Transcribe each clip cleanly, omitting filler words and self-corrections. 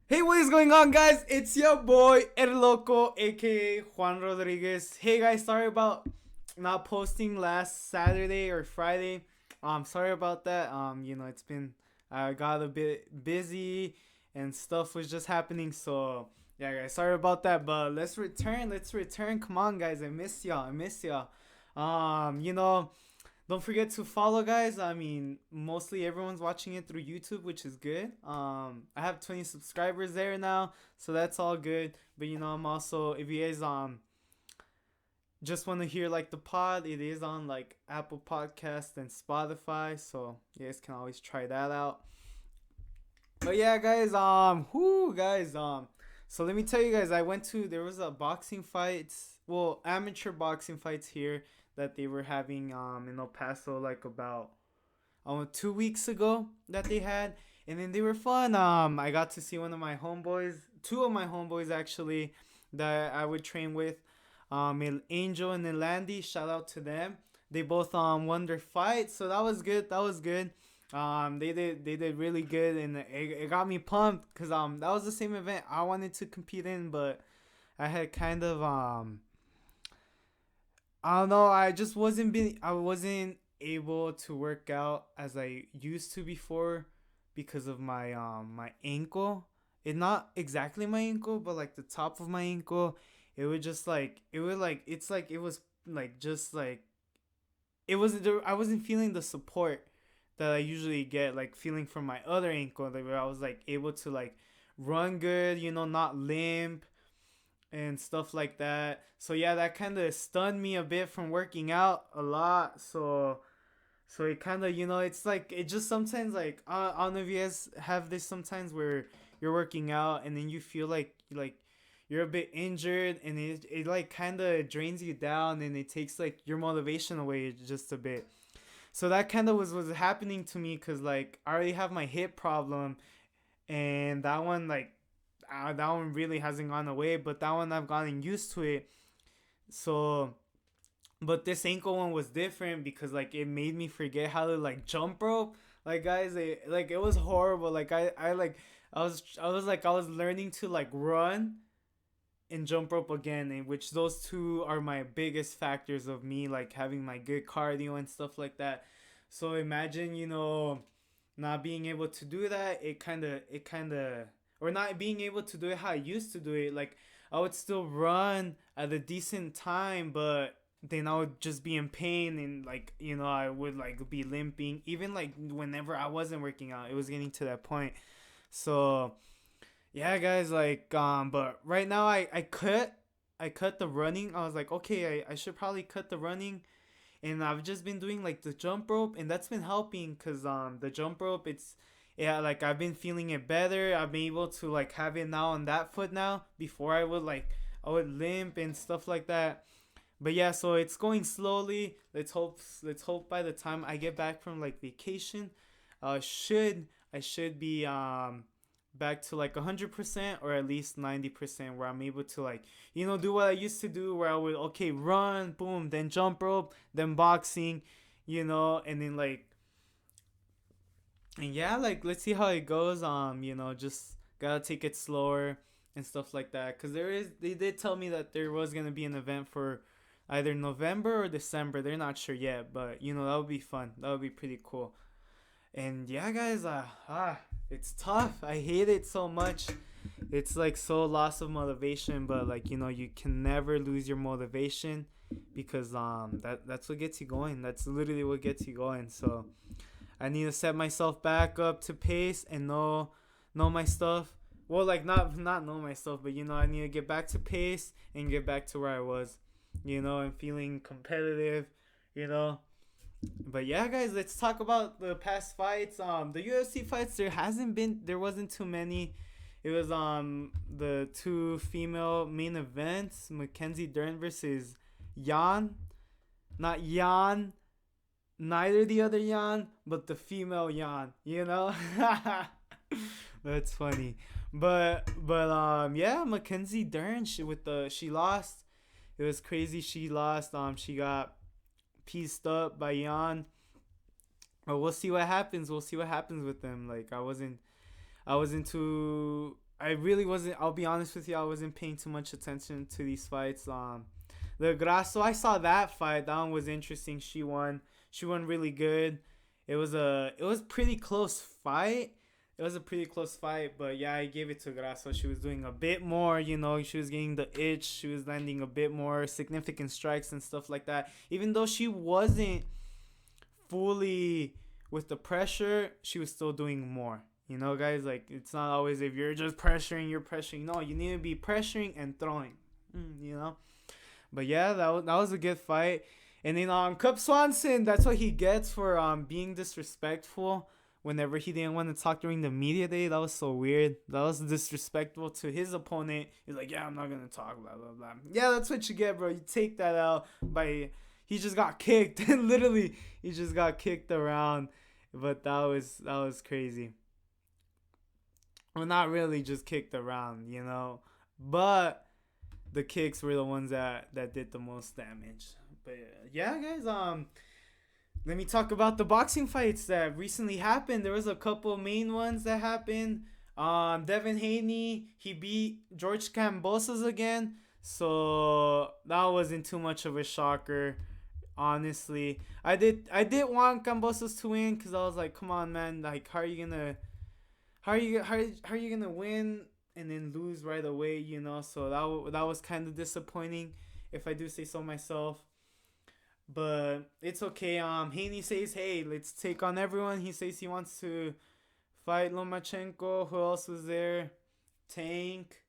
Hey, what is going on, guys? It's your boy El Loco, aka Juan Rodriguez. Hey, guys, sorry about not posting last Saturday or Friday. Sorry about that. It's been I got a bit busy and stuff was just happening. So yeah, guys, sorry about that. But let's return. Let's return. Come on, guys. I miss y'all. I miss y'all. Don't forget to follow, guys. I mean, mostly everyone's watching it through YouTube, which is good. I have 20 subscribers there now, so that's all good. But I'm also, if you guys just want to hear like the pod, it is on like Apple Podcast and Spotify, so you guys can always try that out. But yeah, guys, so let me tell you guys, there was a boxing fights, well, amateur boxing fights here that they were having in El Paso like about 2 weeks ago that they had, and then they were fun. I got to see one of my homeboys, two of my homeboys actually, that I would train with, Angel and Elandi. Shout out to them. They both won their fight, so that was good. That was good. They did really good, and it got me pumped because that was the same event I wanted to compete in, but I had kind of I don't know. I wasn't able to work out as I used to before because of my ankle. It not exactly my ankle, but like the top of my ankle. It would just like it would like it's like it was like just like it was there. I wasn't feeling the support that I usually get, like feeling from my other ankle, like where I was like able to like run good, not limp and stuff like that. So yeah, that kind of stunned me a bit from working out a lot. So it kind of it's like it just sometimes like I don't know if you guys have this sometimes where you're working out and then you feel like you're a bit injured and it like kind of drains you down and it takes like your motivation away just a bit. So that kind of was happening to me because like I already have my hip problem, and that one like that one really hasn't gone away, but that one I've gotten used to it. So, but this ankle one was different because like it made me forget how to like jump rope. Like guys, it was horrible. Like I was learning to like run and jump rope again, in which those two are my biggest factors of me like having my good cardio and stuff like that. So imagine not being able to do that. It kind of or not being able to do it how I used to do it. Like I would still run at a decent time, but then I would just be in pain and like I would like be limping even like whenever I wasn't working out. It was getting to that point. So yeah, guys, like but right now I cut the running. I was like, okay, I should probably cut the running, and I've just been doing like the jump rope, and that's been helping because the jump rope, it's yeah, like I've been feeling it better. I've been able to like have it now on that foot now. Before I would limp and stuff like that. But yeah, so it's going slowly. Let's hope by the time I get back from like vacation, should I should be back to like 100% or at least 90% where I'm able to like do what I used to do, where I would okay run, boom, then jump rope, then boxing, and then like and yeah, like let's see how it goes. Just gotta take it slower and stuff like that. Cause they did tell me that there was gonna be an event for either November or December. They're not sure yet, but that would be fun. That would be pretty cool. And yeah, guys, it's tough. I hate it so much. It's like so loss of motivation, but like you can never lose your motivation because that's what gets you going. That's literally what gets you going. So I need to set myself back up to pace and know my stuff. Well, like not know my stuff, but I need to get back to pace and get back to where I was. And feeling competitive. You know. But yeah, guys, let's talk about the past fights. The UFC fights, there wasn't too many. It was the two female main events, Mackenzie Dern versus Jan, not Jan, neither the other Jan, but the female Jan. That's funny. But yeah, Mackenzie Dern, she lost. It was crazy. She lost. She got pieced up by Jan. But we'll see what happens. We'll see what happens with them. Like I wasn't too I really wasn't. I'll be honest with you. I wasn't paying too much attention to these fights. The Grasso, I saw that fight. That one was interesting. She won. She won really good. It was pretty close fight. It was a pretty close fight, but yeah, I gave it to Grasso. She was doing a bit more, you know, she was getting the itch. She was landing a bit more significant strikes and stuff like that. Even though she wasn't fully with the pressure, she was still doing more. You know, guys, like it's not always if you're just pressuring, you're pressuring. No, you need to be pressuring and throwing. You know. But yeah, that was a good fight. And then Cub Swanson, that's what he gets for being disrespectful. Whenever he didn't want to talk during the media day, that was so weird. That was disrespectful to his opponent. He's like, yeah, I'm not gonna talk, blah blah blah. Yeah, that's what you get, bro. You take that out by he just got kicked. Literally, he just got kicked around. But that was crazy. Well, not really, just kicked around, you know. But the kicks were the ones that did the most damage. But yeah, guys, let me talk about the boxing fights that recently happened. There was a couple main ones that happened. Devin Haney, he beat George Kambosos again. So that wasn't too much of a shocker, honestly. I did want Kambosos to win because I was like, come on, man, like how are you gonna win and then lose right away, you know? So that was kind of disappointing, if I do say so myself. But it's okay. Haney says, "Hey, let's take on everyone." He says he wants to fight Lomachenko. Who else was there? Tank.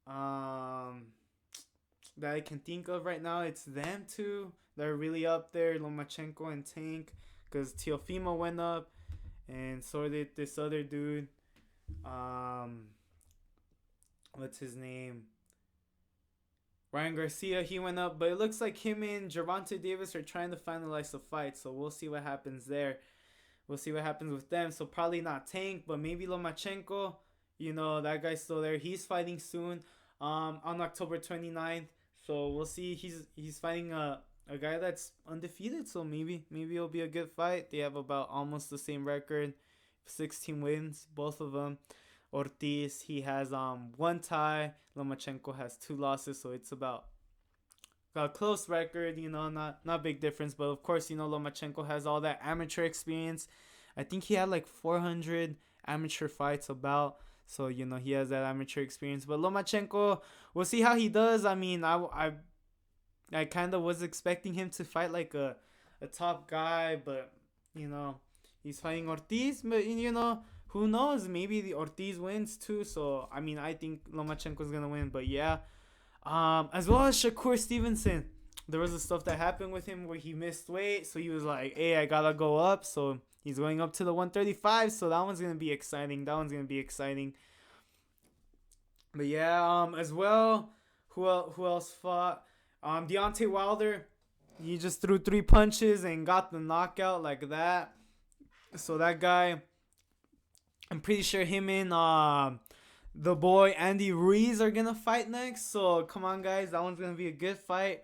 Um, that I can think of right now, it's them two. They're really up there, Lomachenko and Tank, because Teofimo went up, and so did this other dude. Um, what's his name? Ryan Garcia, he went up, but it looks like him and Gervonta Davis are trying to finalize the fight, so we'll see what happens there. We'll see what happens with them. So probably not Tank, but maybe Lomachenko. You know, that guy's still there. He's fighting soon, on October 29th. So we'll see. He's fighting a guy that's undefeated, so maybe it'll be a good fight. They have about almost the same record, 16 wins, both of them. Ortiz, he has one tie. Lomachenko has two losses, so it's about a close record. You know, not big difference, but of course, you know, Lomachenko has all that amateur experience. I think he had like 400 amateur fights about. So you know he has that amateur experience. But Lomachenko, we'll see how he does. I mean, I kind of was expecting him to fight like a top guy, but you know he's fighting Ortiz. But you know, who knows? Maybe the Ortiz wins too. So I mean, I think Lomachenko's gonna win. But yeah, as well as Shakur Stevenson, there was the stuff that happened with him where he missed weight. So he was like, "Hey, I gotta go up." So he's going up to the 135. So that one's gonna be exciting. But yeah, as well, who else fought? Deontay Wilder, he just threw three punches and got the knockout like that. So that guy, I'm pretty sure him and the boy Andy Ruiz are gonna fight next. So come on, guys, that one's gonna be a good fight.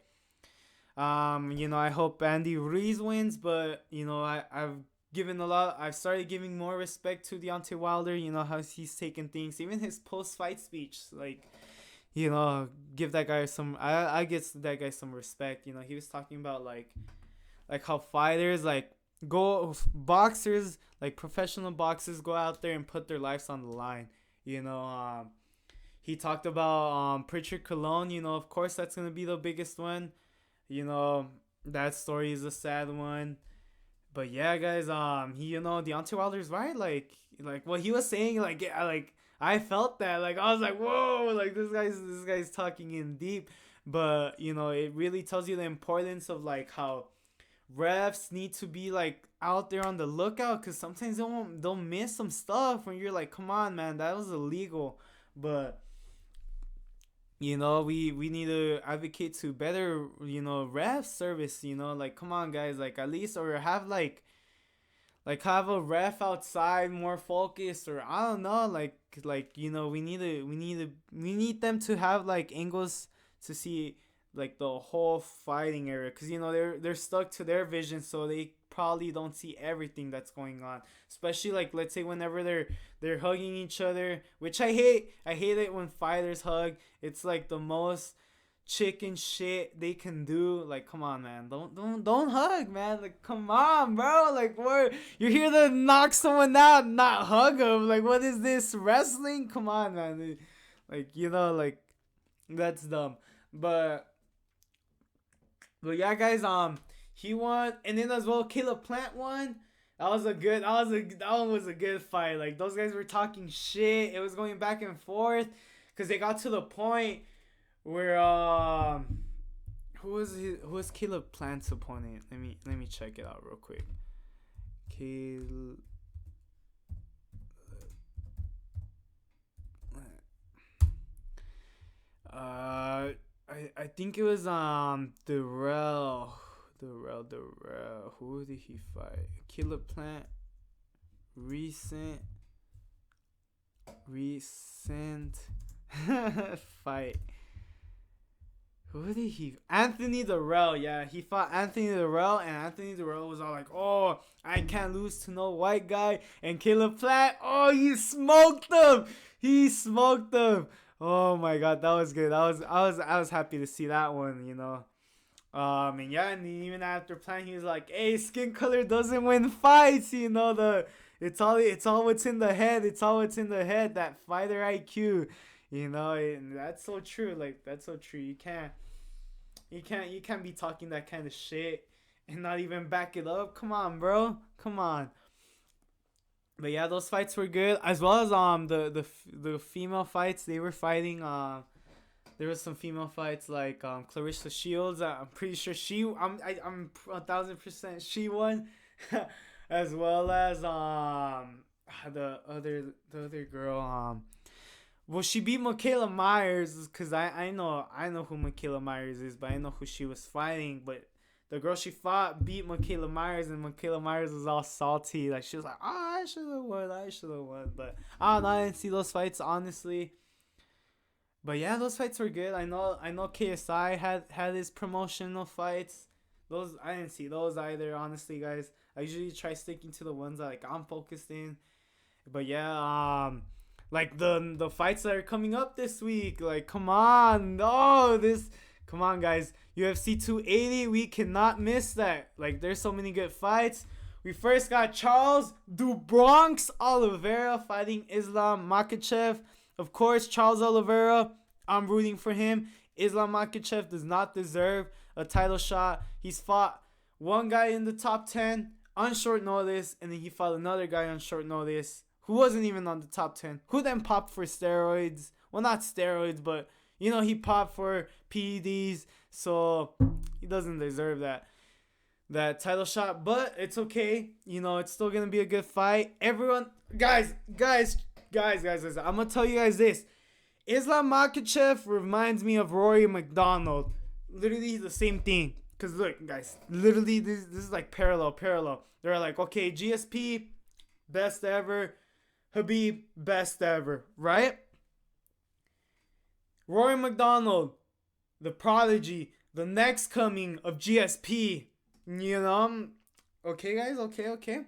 You know, I hope Andy Ruiz wins, but you know, I've started giving more respect to Deontay Wilder. You know how he's taken things, even his post-fight speech, like, you know, give that guy some. I get that guy some respect. You know, he was talking about like how fighters like go boxers like professional boxers go out there and put their lives on the line. You know, he talked about Pritchard Colon. You know, of course that's gonna be the biggest one. You know, that story is a sad one. But yeah, guys, you know, Deontay Wilder's right. Like what he was saying, like, yeah, like I felt that. Like I was like, whoa, like this guy's talking in deep. But you know, it really tells you the importance of like how refs need to be like out there on the lookout, because sometimes they'll miss some stuff when you're like, come on, man, that was illegal. But you know, we need to advocate to better, you know, ref service. You know, like come on, guys, like at least, or have like have a ref outside more focused, or I don't know, like you know, we need them to have like angles to see like the whole fighting area, because you know they're stuck to their vision, so probably don't see everything that's going on. Especially like, let's say whenever they're hugging each other, which I hate. I hate it when fighters hug. It's like the most chicken shit they can do. Like, come on, man, don't hug, man. Like, come on, bro. Like, what, you're here to knock someone out, not hug them. Like, what is this, wrestling? Come on, man. Like, like, that's dumb. But yeah, guys, he won, and then as well Caleb Plant won. That one was a good fight. Like, those guys were talking shit. It was going back and forth because they got to the point where who was Caleb Plant's opponent? Let me check it out real quick. Caleb. I think it was Darrell. Who did he fight? Caleb Plant. Recent fight. Who did he? Anthony Darrell. Yeah, he fought Anthony Darrell, and Anthony Darrell was all like, "Oh, I can't lose to no white guy." And Caleb Plant, oh, he smoked him. Oh my God, that was good. I was happy to see that one. And yeah, and even after Plant, he was like, "Hey, skin color doesn't win fights." It's all what's in the head. It's all what's in the head. That fighter IQ. And that's so true. Like, that's so true. You can't be talking that kind of shit and not even back it up. Come on, bro. Come on. But yeah, those fights were good, as well as the female fights they were fighting. There was some female fights like Clarissa Shields. I'm pretty sure I'm 1,000% she won, as well as the other girl. Well, she beat Michaela Myers, because I know who Michaela Myers is, but I know who she was fighting. But the girl she fought beat Michaela Myers, and Michaela Myers was all salty. Like, she was like, "Oh, I should have won." But I don't know. I didn't see those fights, honestly. But yeah, those fights were good. I know KSI had his promotional fights. Those, I didn't see those either, honestly, guys. I usually try sticking to the ones that, like, I'm focused in. But yeah, like the fights that are coming up this week, like, come on, come on, guys, UFC 280, we cannot miss that. Like, there's so many good fights. We first got Charles "Du Bronx" Oliveira fighting Islam Makhachev. Of course, Charles Oliveira, I'm rooting for him. Islam Makhachev does not deserve a title shot. He's fought one guy in the top 10 on short notice, and then he fought another guy on short notice who wasn't even on the top 10, who then popped for steroids. Well, not steroids, but, he popped for PEDs, so he doesn't deserve that title shot. But it's okay. It's still going to be a good fight. Everyone, guys, I'm going to tell you guys this. Islam Makhachev reminds me of Rory McDonald. Literally the same thing. Because, look, guys, literally, this is like parallel. They're like, okay, GSP, best ever. Khabib, best ever, right? Rory McDonald, the prodigy, the next coming of GSP. Okay, guys, okay.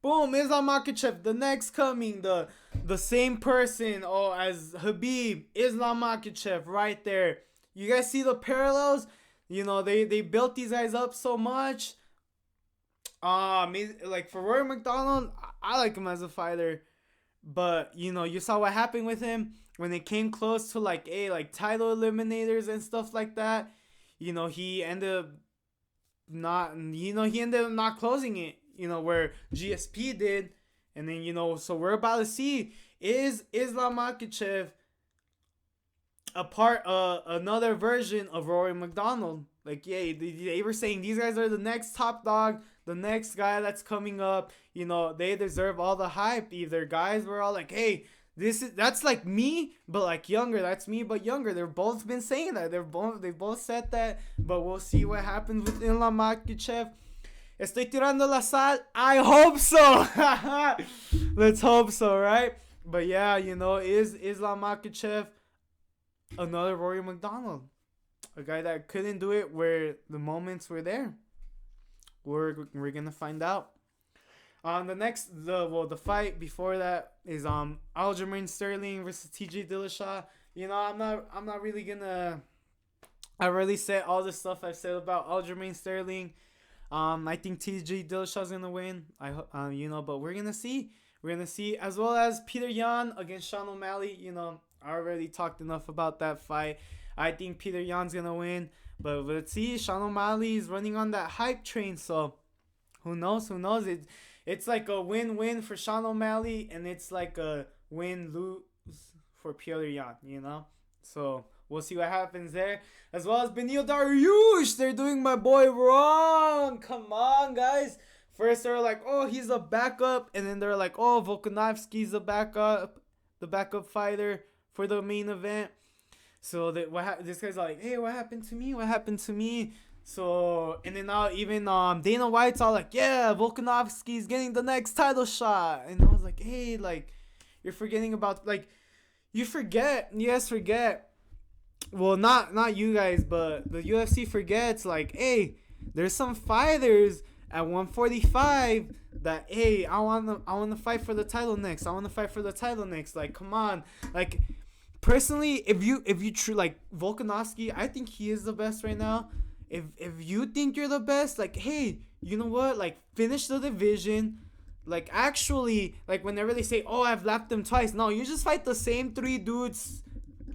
Boom, Islam Makhachev, the next coming, the same person as Khabib, Islam Makhachev, right there. You guys see the parallels? They built these guys up so much. Like, for Rory McDonald, I like him as a fighter. But, you saw what happened with him when it came close to, like, title eliminators and stuff like that. He ended up not closing it, where GSP did. And then, so we're about to see, is Islam Makhachev another version of Rory McDonald? Like, yeah, they were saying these guys are the next top dog, the next guy that's coming up. They deserve all the hype. Either guys were all like, "Hey, that's like me, but like younger. That's me, but younger." They've both been saying that. They both said that. But we'll see what happens with Islam Makhachev. Estoy tirando la sal. I hope so. Let's hope so, right? But yeah, is Islam Makhachev another Rory McDonald? A guy that couldn't do it where the moments were there. We're gonna find out. The fight before that is Aljamain Sterling versus TJ Dillashaw. I'm not really gonna. I already said all the stuff I've said about Aljamain Sterling. I think TJ Dillashaw's gonna win. But we're gonna see. We're gonna see, as well as Peter Yan against Sean O'Malley. I already talked enough about that fight. I think Peter Yan's gonna win, but let's see. Sean O'Malley is running on that hype train, so who knows? Who knows? It's like a win-win for Sean O'Malley, and it's like a win-lose for Peter Yan. So we'll see what happens there. As well as Beneil Dariush. They're doing my boy wrong. Come on, guys. First, they're like, oh, he's a backup. And then they're like, oh, Volkanovski's the backup fighter for the main event. So this guy's like, hey, what happened to me? What happened to me? So, and then now even Dana White's all like, yeah, Volkanovski's getting the next title shot. And I was like, hey, like, you're forgetting about, like, you forget. Well, not you guys, but the UFC forgets, like, hey, there's some fighters at 145 that, hey, I want to fight for the title next. Like, come on. Like, personally, if you like Volkanovski, I think he is the best right now. If you think you're the best, like, hey, you know what? Like, finish the division. Like, actually, like, whenever they say, oh, I've lapped them twice. No, you just fight the same 3 dudes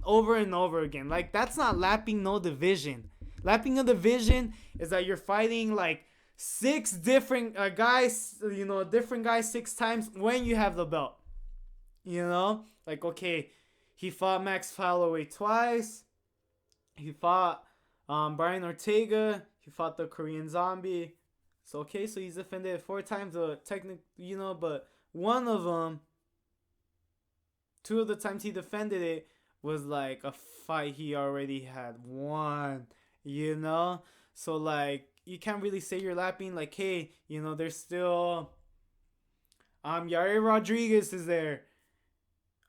over and over again. Like, that's not lapping no division. Lapping a division is that you're fighting like 6 different guys, different guys 6 times when you have the belt. Like, okay, he fought Max Holloway twice. He fought Brian Ortega. He fought the Korean Zombie. So, okay, so he's defended it 4 times. But one of them, 2 of the times he defended it was like a fight he already had won. So, like, you can't really say you're lapping. Like, hey, there's still Yair Rodriguez is there.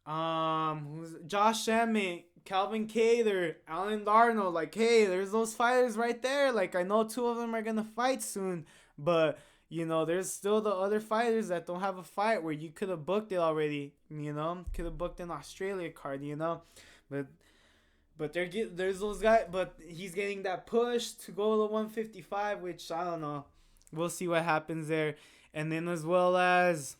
Who's Josh Emmett, Calvin Kattar, Alan Darnold. Like, hey, there's those fighters right there. Like, I know 2 of them are gonna fight soon, but there's still the other fighters that don't have a fight where you could have booked it already. Could have booked an Australia card. But there's those guys. But he's getting that push to go to 155, which I don't know. We'll see what happens there. And then as well as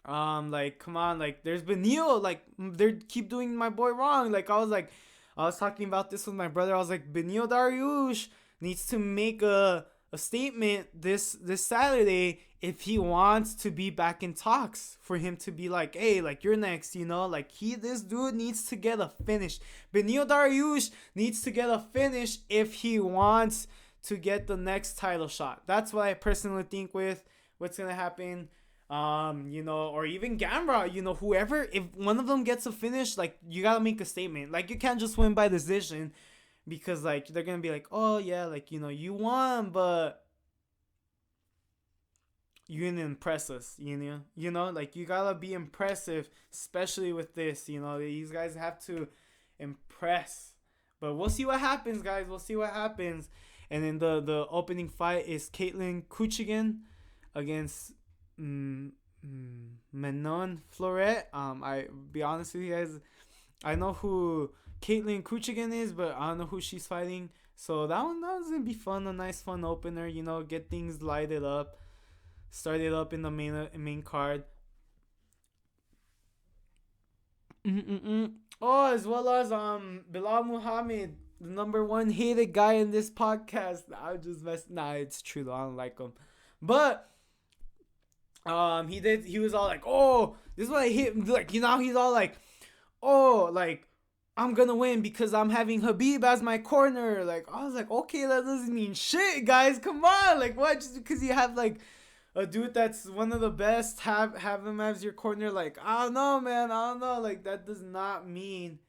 like, come on, like, there's Beneil. Like, they keep doing my boy wrong. Like, I was talking about this with my brother. I was like, Beneil Dariush needs to make a statement this Saturday if he wants to be back in talks, for him to be like, hey, like, you're next, like, this dude needs to get a finish. Beneil Dariush needs to get a finish if he wants to get the next title shot. That's what I personally think with what's gonna happen. Or even Gamrot, whoever, if one of them gets a finish, like, you gotta make a statement. Like, you can't just win by decision, because, like, they're gonna be like, oh yeah, like, you won, but you didn't impress us. Like, you gotta be impressive, especially with this. These guys have to impress. But we'll see what happens, guys. We'll see what happens. And then the opening fight is Caitlin Kuchigan against Manon Floret. I be honest with you guys, I know who Caitlin Kuchigan is, but I don't know who she's fighting. So that one's gonna be fun, a nice fun opener. Get things lighted up, started up in the main card. Oh, as well as Bilal Muhammad, the number 1 hated guy in this podcast. I just it's true though, I don't like him, but he was all like, oh, this is what I hate. Like, he's all like, oh, like, I'm gonna win because I'm having Khabib as my corner. Like, I was like, okay, that doesn't mean shit, guys. Come on, like, what? Just because you have like a dude that's one of the best, have him as your corner? Like, I don't know, man. I don't know. Like, that does not mean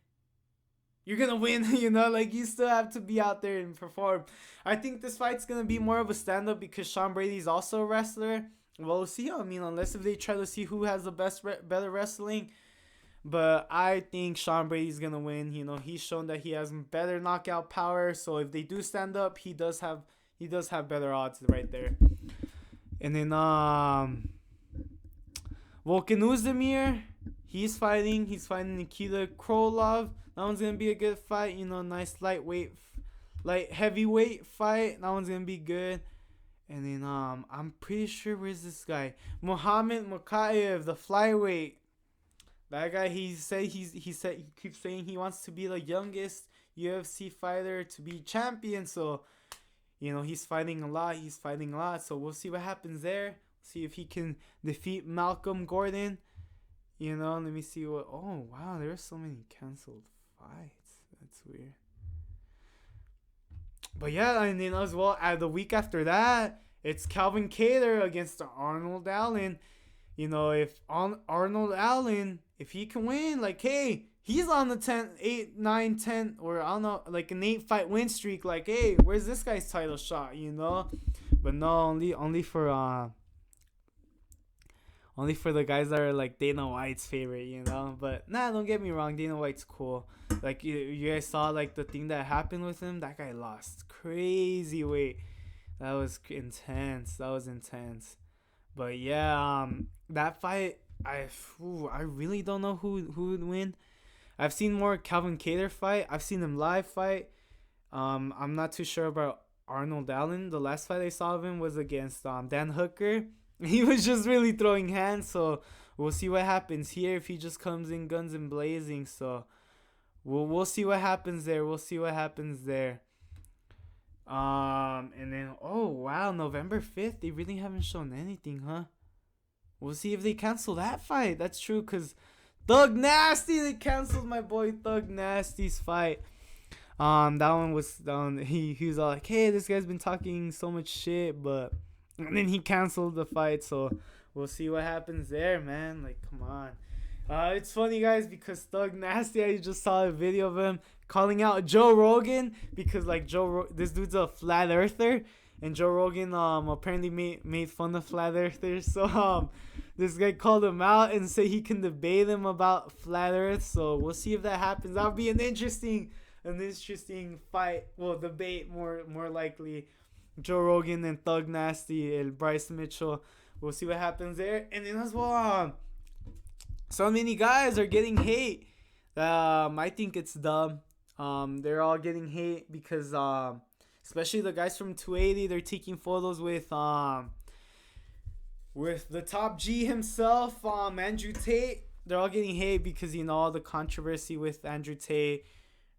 you're gonna win. Like, you still have to be out there and perform. I think this fight's gonna be more of a stand-up because Sean Brady's also a wrestler. Well, we'll see. I mean, unless if they try to see who has the better wrestling. But I think Sean Brady's going to win. He's shown that he has better knockout power. So if they do stand up, he he does have better odds right there. And then Volkan Oezdemir, he's fighting Nikita Krylov. That one's gonna be a good fight. You know, nice light heavyweight fight. That one's gonna be good. And then I'm pretty sure, where's this guy? Muhammad Mokaev, the flyweight. That guy, he keeps saying he wants to be the youngest UFC fighter to be champion. So, you know, he's fighting a lot. So we'll see what happens there. See if he can defeat Malcolm Gordon. You know, let me see what. Oh wow, there are so many canceled fights. That's weird. But yeah, and then as well, the week after that, it's Calvin Kattar against Arnold Allen. You know, if Arnold Allen, if he can win, like, hey, he's on the 8, 9, 10, or I don't know, like an 8-fight win streak. Like, hey, where's this guy's title shot? You know, but no, only for the guys that are like Dana White's favorite, you know. But nah, don't get me wrong, Dana White's cool. Like you guys saw like the thing that happened with him. That guy lost crazy weight. That was intense. But yeah, that fight, I really don't know who would win. I've seen more Calvin Kattar fight. I've seen him live fight. I'm not too sure about Arnold Allen. The last fight I saw of him was against Dan Hooker. He was just really throwing hands, so we'll see what happens here if he just comes in guns and blazing. So we'll see what happens there. And then oh wow, November 5th, they really haven't shown anything, huh? We'll see if they cancel that fight. That's true, cause Thug Nasty, they canceled my boy Thug Nasty's fight. That one was down. He was all like, hey, this guy's been talking so much shit, but. And then he canceled the fight, so we'll see what happens there, man. Like, come on. It's funny, guys, because Thug Nasty, I just saw a video of him calling out Joe Rogan because, like, this dude's a flat earther, and Joe Rogan apparently made fun of flat earthers. So this guy called him out and said he can debate him about flat Earth. So we'll see if that happens. That'll be an interesting fight. Well, debate more likely. Joe Rogan and Thug Nasty and Bryce Mitchell. We'll see what happens there. And then as well, so many guys are getting hate. I think it's dumb. They're all getting hate because especially the guys from 280, they're taking photos with the top G himself, Andrew Tate. They're all getting hate because, you know, all the controversy with Andrew Tate,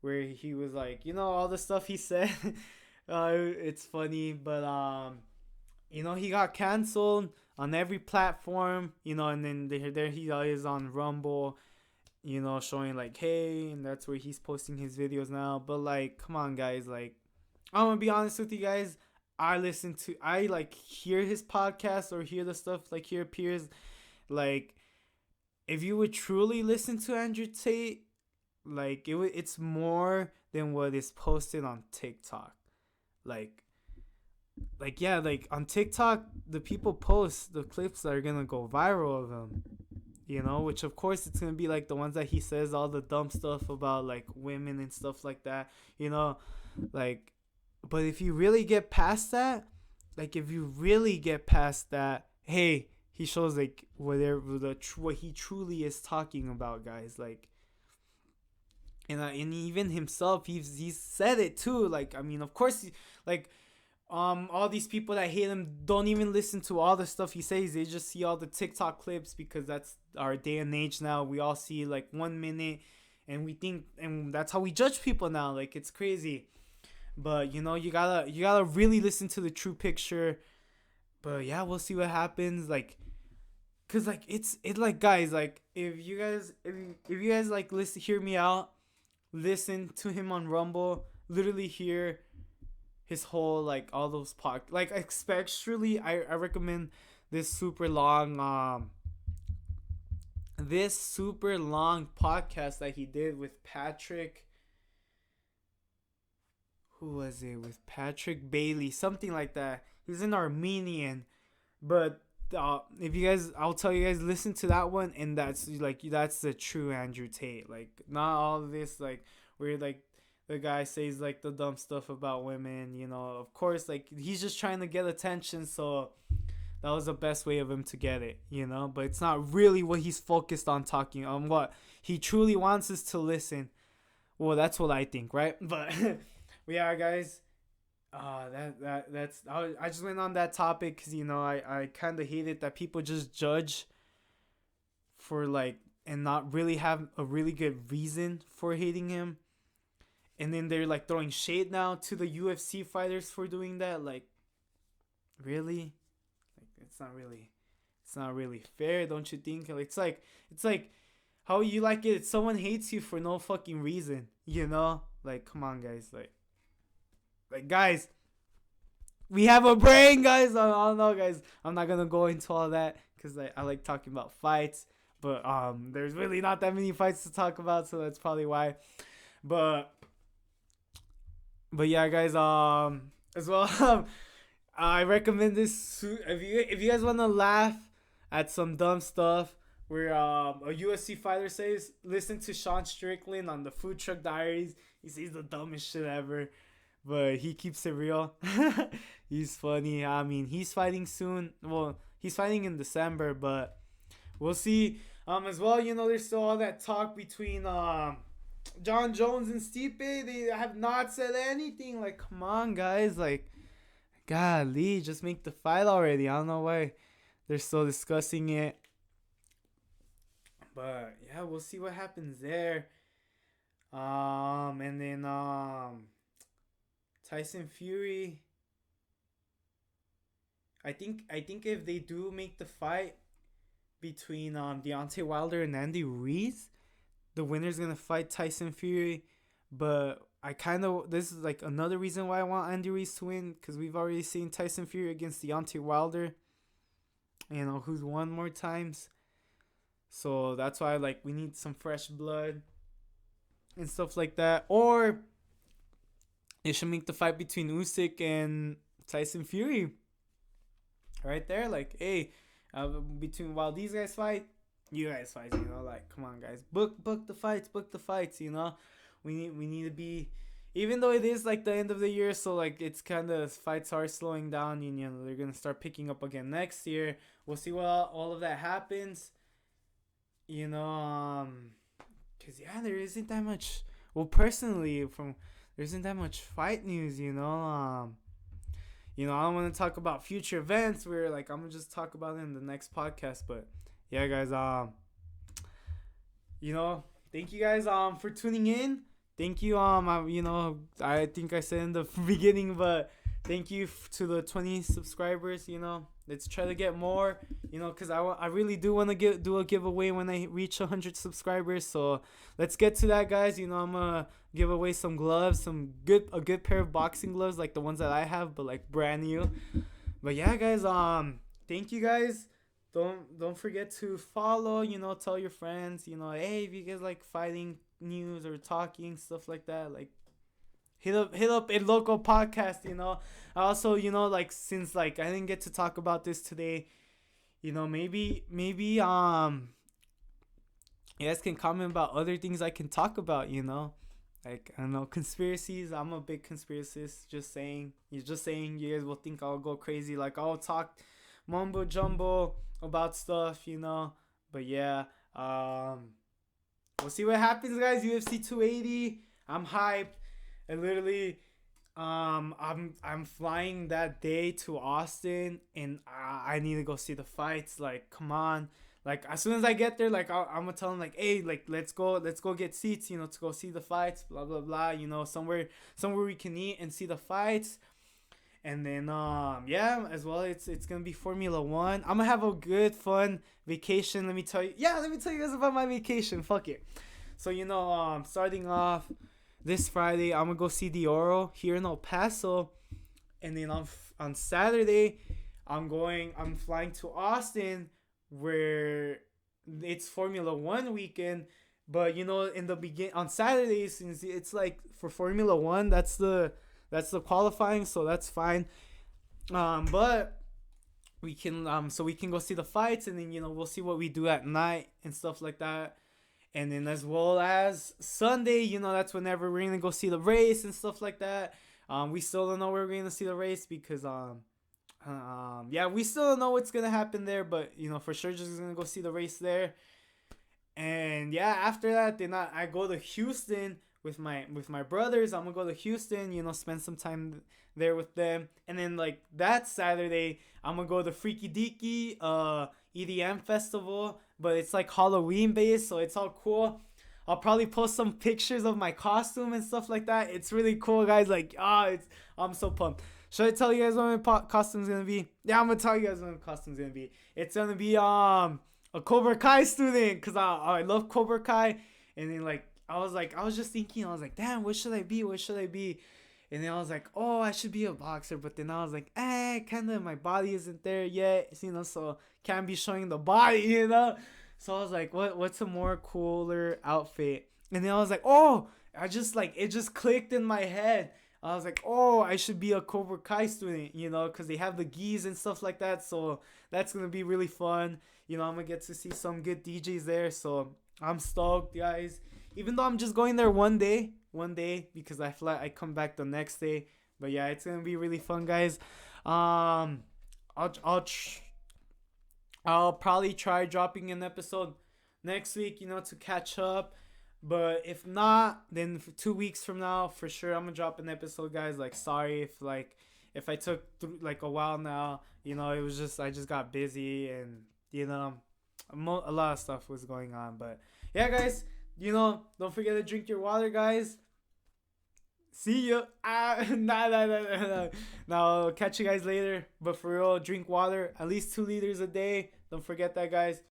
where he was like, you know, all the stuff he said. It's funny, but you know, he got canceled on every platform, you know, and then there he is on Rumble, you know, showing like, hey, and that's where he's posting his videos now. But like, come on, guys, like, I'm gonna be honest with you guys. I like hear his podcast or hear the stuff like he appears. Like, if you would truly listen to Andrew Tate, like it's more than what is posted on TikTok. Like yeah, like on TikTok, the people post the clips that are gonna go viral of him, you know, which of course it's gonna be like the ones that he says all the dumb stuff about like women and stuff like that, you know, like. But if you really get past that, hey, he shows like what he truly is talking about, guys. Like, and even himself, he's said it too. Like, I mean, of course, like, all these people that hate him don't even listen to all the stuff he says. They just see all the TikTok clips because that's our day and age now. We all see like 1 minute, and we think, and that's how we judge people now. Like, it's crazy. But you know, you gotta really listen to the true picture. But yeah, we'll see what happens. Like, cause like it's like, guys, like if you guys like hear me out, listen to him on Rumble, literally hear his whole like all those like especially I recommend this super long podcast that he did with Patrick. Who was it? With Patrick Bailey, something like that. He's an Armenian, but if you guys, I'll tell you guys, listen to that one, and that's the true Andrew Tate. Like, not all of this like where like the guy says like the dumb stuff about women. You know, of course, like he's just trying to get attention. So that was the best way of him to get it. You know, but it's not really what he's focused on talking on. What he truly wants is to listen. Well, that's what I think, right? But yeah, guys. I just went on that topic because you know I kind of hate it that people just judge for like and not really have a really good reason for hating him, and then they're like throwing shade now to the UFC fighters for doing that. Like, really, like it's not really fair, don't you think? Like, it's like how you like it. Someone hates you for no fucking reason, you know? Like, come on, guys, like guys, we have a brain, guys. I don't know, guys. I'm not gonna go into all that because I like talking about fights, but there's really not that many fights to talk about, so that's probably why. But yeah, guys. As well, I recommend this if you guys wanna laugh at some dumb stuff. Where a UFC fighter says, listen to Sean Strickland on the Food Truck Diaries. He says the dumbest shit ever, but he keeps it real. He's funny. I mean, he's fighting soon. Well, he's fighting in December, but we'll see. As well, you know, there's still all that talk between John Jones and Stipe. They have not said anything. Like, come on, guys. Like, golly, just make the fight already. I don't know why they're still discussing it. But yeah, we'll see what happens there. And then Tyson Fury. I think if they do make the fight between Deontay Wilder and Andy Ruiz, the winner's gonna fight Tyson Fury. But this is like another reason why I want Andy Ruiz to win, because we've already seen Tyson Fury against Deontay Wilder. You know, who's won more times. So that's why like we need some fresh blood and stuff like that. Or it should make the fight between Usyk and Tyson Fury. Right there, like, hey, between while these guys fight, you guys fight. You know, like, come on, guys, book the fights. You know, we need to be. Even though it is like the end of the year, so like it's kind of fights are slowing down. You know, they're gonna start picking up again next year. We'll see what all of that happens. You know, cause yeah, there isn't that much. Well, personally, there isn't that much fight news. You know, I don't want to talk about future events. Where like I'm gonna just talk about it in the next podcast. But yeah, guys, thank you guys for tuning in. Thank you I think I said in the beginning, but thank you to the 20 subscribers. You know, let's try to get more. You know, because I really do want to do a giveaway when I reach 100 subscribers. So let's get to that, guys. You know, I'm gonna give away some gloves, a good pair of boxing gloves like the ones that I have, but like brand new. But yeah, guys, thank you guys. Don't forget to follow. You know, tell your friends. You know, hey, if you guys like fighting news or talking stuff like that, like hit up a local podcast. You know, also, you know, like since like I didn't get to talk about this today, you know, maybe you guys can comment about other things I can talk about. You know, like I don't know, conspiracies. I'm a big conspiracist. Just saying. You guys will think I'll go crazy. Like I'll talk mumbo jumbo about stuff. You know, but yeah. We'll see what happens, guys. UFC 280. I'm hyped. And literally, I'm flying that day to Austin, and I need to go see the fights. Like, come on. Like, as soon as I get there, like, I'm gonna tell them, like, hey, like, let's go get seats, you know, to go see the fights, blah blah blah. You know, somewhere we can eat and see the fights. And then yeah, as well, it's gonna be Formula One. I'm gonna have a good fun vacation. Let me tell you guys about my vacation. Fuck it. So you know, starting off this Friday, I'm gonna go see the Oro here in El Paso, and then on Saturday, I'm flying to Austin, where it's Formula One weekend. But you know, in the on Saturdays, since it's like for Formula One, that's the qualifying, so that's fine. But we can so we can go see the fights, and then you know we'll see what we do at night and stuff like that. And then as well as Sunday, that's whenever we're gonna go see the race and stuff like that. We still don't know where we're gonna see the race because yeah, we still don't know what's gonna happen there, but for sure just gonna go see the race there. And yeah, after that, then I go to Houston with my brothers. I'm gonna go to Houston, spend some time there with them. And then like that Saturday, I'm gonna go to Freaky Deaky EDM festival, but it's like Halloween based, so it's all cool. I'll probably post some pictures of my costume and stuff like that. It's really cool, guys. Like, I'm so pumped. Should I tell you guys what my costume's gonna be? Yeah, I'm gonna tell you guys what my costume's gonna be. It's gonna be a Cobra Kai student, cause I love Cobra Kai. And then like I was just thinking, I was like, damn, what should I be? What should I be? And then I was like, oh, I should be a boxer. But then I was like, kind of my body isn't there yet, so can't be showing the body. So I was like, what's a more cooler outfit? And then I was like, oh, it just clicked in my head. I was like, oh, I should be a Cobra Kai student, because they have the gis and stuff like that. So that's going to be really fun. I'm going to get to see some good DJs there. So I'm stoked, guys. Even though I'm just going there one day because I come back the next day. But yeah, it's going to be really fun, guys. I'll probably try dropping an episode next week, to catch up. But if not, then for 2 weeks from now, for sure, I'm gonna drop an episode, guys. Like, sorry if I took like a while now. It was just I just got busy and a lot of stuff was going on. But yeah, guys, don't forget to drink your water, guys. See ya. Nah. Now, catch you guys later. But for real, drink water at least 2 liters a day. Don't forget that, guys.